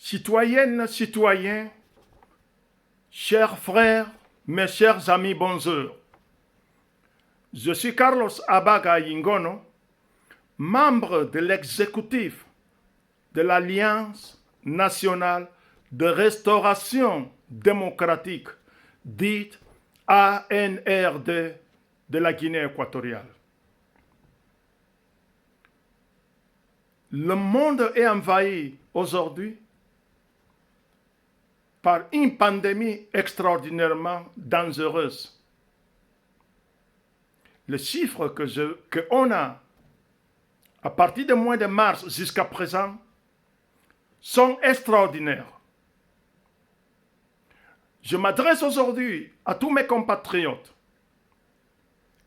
Citoyennes, citoyens, chers frères, mes chers amis, bonjour. Je suis Carlos Abaga Yingono, membre de l'exécutif de l'Alliance nationale de restauration démocratique, dite ANRD de la Guinée équatoriale. Le monde est envahi aujourd'hui par une pandémie extraordinairement dangereuse. Les chiffres qu'on a à partir du mois de mars jusqu'à présent sont extraordinaires. Je m'adresse aujourd'hui à tous mes compatriotes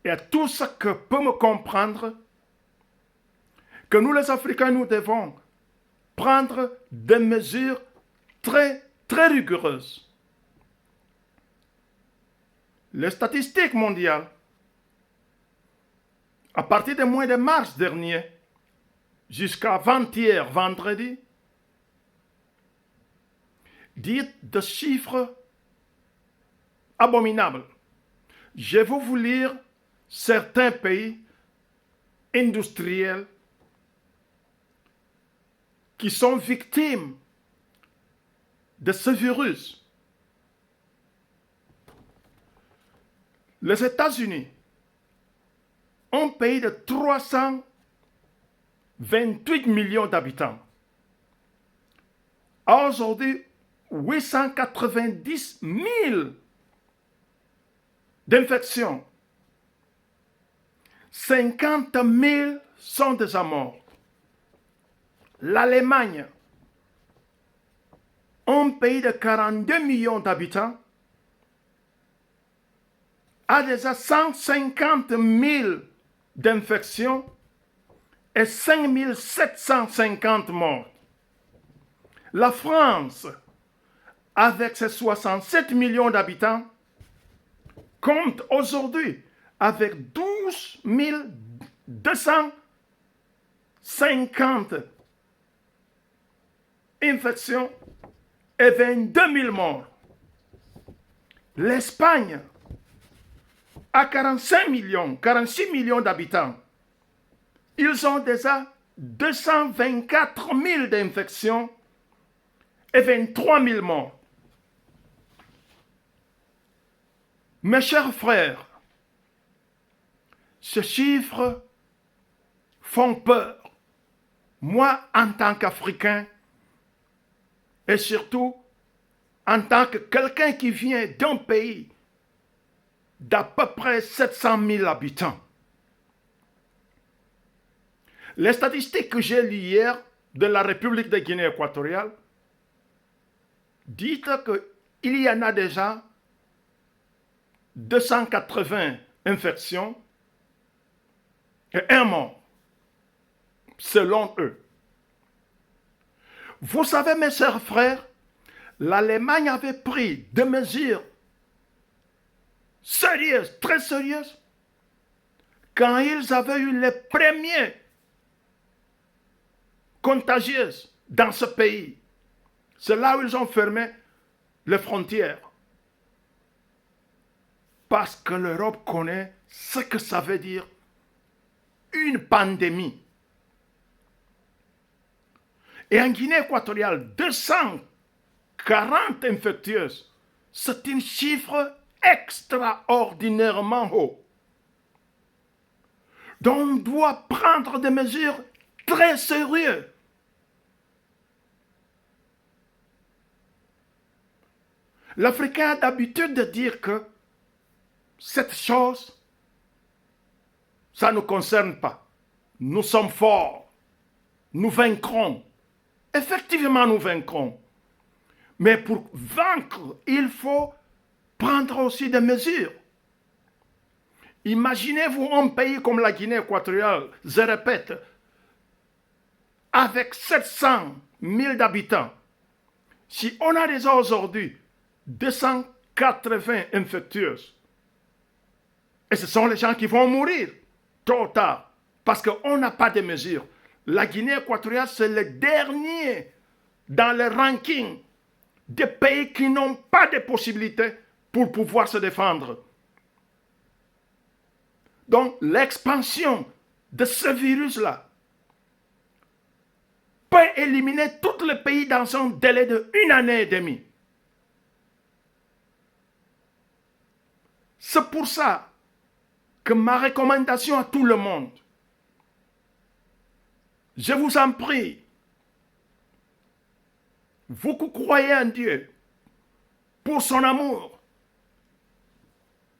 et à tous ceux qui peuvent me comprendre que nous les Africains, nous devons prendre des mesures très rigoureuses. Les statistiques mondiales, à partir du mois de mars dernier, jusqu'à avant-hier, vendredi, disent des chiffres abominables. Je vais vous lire certains pays industriels qui sont victimes de ce virus. Les États-Unis, un pays de 328 millions d'habitants, a aujourd'hui 890 000 d'infections. 50 000 sont déjà morts. L'Allemagne, un pays de 42 millions d'habitants, a déjà 150 000 d'infections et 5 750 morts. La France, avec ses 67 millions d'habitants, compte aujourd'hui avec 12 250 infections et 22 000 morts. L'Espagne a 46 millions d'habitants. Ils ont déjà 224 000 d'infections et 23 000 morts. Mes chers frères, ces chiffres font peur. Moi, en tant qu'Africain, et surtout en tant que quelqu'un qui vient d'un pays d'à peu près 700 000 habitants. Les statistiques que j'ai lues hier de la République de Guinée équatoriale disent qu'il y en a déjà 280 infections et un mort, selon eux. Vous savez, mes chers frères, l'Allemagne avait pris des mesures sérieuses, très sérieuses, quand ils avaient eu les premiers contagieux dans ce pays. C'est là où ils ont fermé les frontières. Parce que l'Europe connaît ce que ça veut dire une pandémie. Et en Guinée équatoriale, 240 infectieuses, c'est un chiffre extraordinairement haut. Donc on doit prendre des mesures très sérieuses. L'Africain a l'habitude de dire que cette chose, ça ne nous concerne pas. Nous sommes forts. Nous vaincrons. Effectivement, nous vaincrons. Mais pour vaincre, il faut prendre aussi des mesures. Imaginez-vous un pays comme la Guinée équatoriale, je répète, avec 700 000 d'habitants. Si on a déjà aujourd'hui 280 infectieuses, et ce sont les gens qui vont mourir, tôt ou tard, parce qu'on n'a pas de mesures. La Guinée équatoriale, c'est le dernier dans le ranking des pays qui n'ont pas de possibilités pour pouvoir se défendre. Donc, l'expansion de ce virus-là peut éliminer tous les pays dans un délai d'1 année et demie. C'est pour ça que ma recommandation à tout le monde, je vous en prie, vous qui croyez en Dieu, pour son amour,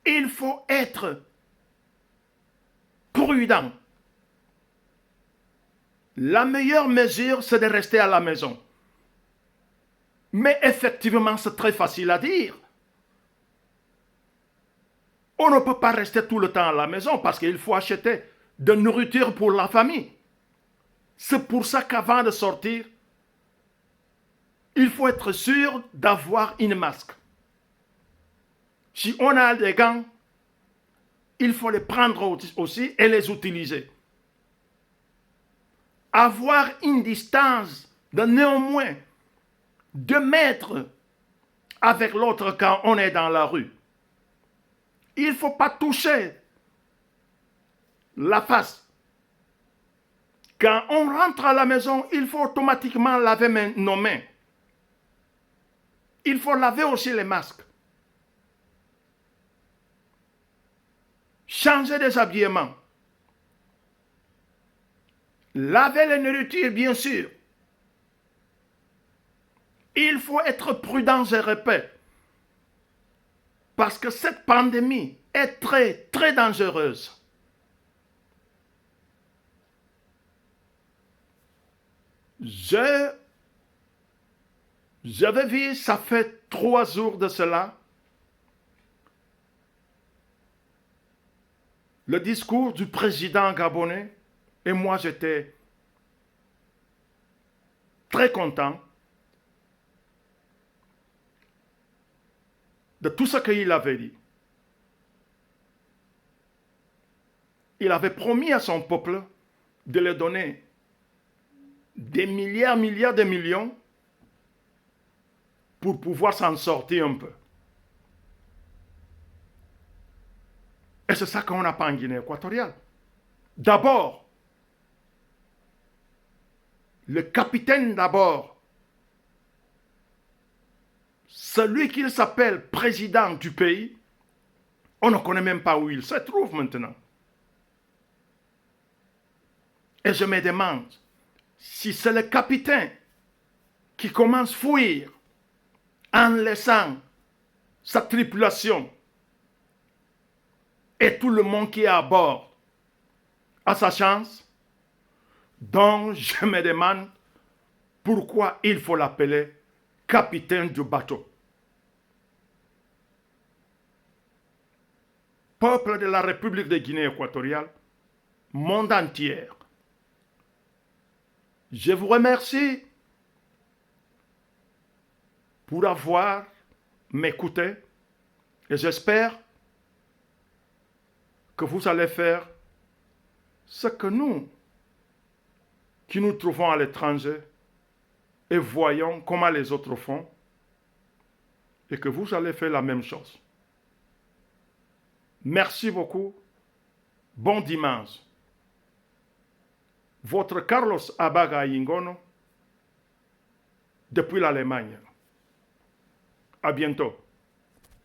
il faut être prudent. La meilleure mesure, c'est de rester à la maison. Mais effectivement, c'est très facile à dire. On ne peut pas rester tout le temps à la maison parce qu'il faut acheter de la nourriture pour la famille. C'est pour ça qu'avant de sortir, il faut être sûr d'avoir une masque. Si on a des gants, il faut les prendre aussi et les utiliser. Avoir une distance de néanmoins 2 mètres avec l'autre quand on est dans la rue. Il ne faut pas toucher la face. Quand on rentre à la maison, il faut automatiquement laver nos mains. Il faut laver aussi les masques. Changer des habillements. Laver les nourritures, bien sûr. Il faut être prudent, je répète. Parce que cette pandémie est très, très dangereuse. J'avais vu, ça fait 3 jours de cela, le discours du président gabonais, et moi j'étais très content de tout ce qu'il avait dit. Il avait promis à son peuple de lui donner des milliards de millions pour pouvoir s'en sortir un peu. Et c'est ça qu'on n'a pas en Guinée équatoriale. D'abord, le capitaine d'abord, celui qu'il s'appelle président du pays, on ne connaît même pas où il se trouve maintenant. Et je me demande si c'est le capitaine qui commence à fuir en laissant sa tripulation et tout le monde qui est à bord à sa chance, donc je me demande pourquoi il faut l'appeler capitaine du bateau. Peuple de la République de Guinée équatoriale, monde entier, je vous remercie pour avoir m'écouté et j'espère que vous allez faire ce que nous, qui nous trouvons à l'étranger et voyons comment les autres font, et que vous allez faire la même chose. Merci beaucoup. Bon dimanche. Votre Carlos Abaga Ingono, depuis l'Allemagne. À bientôt.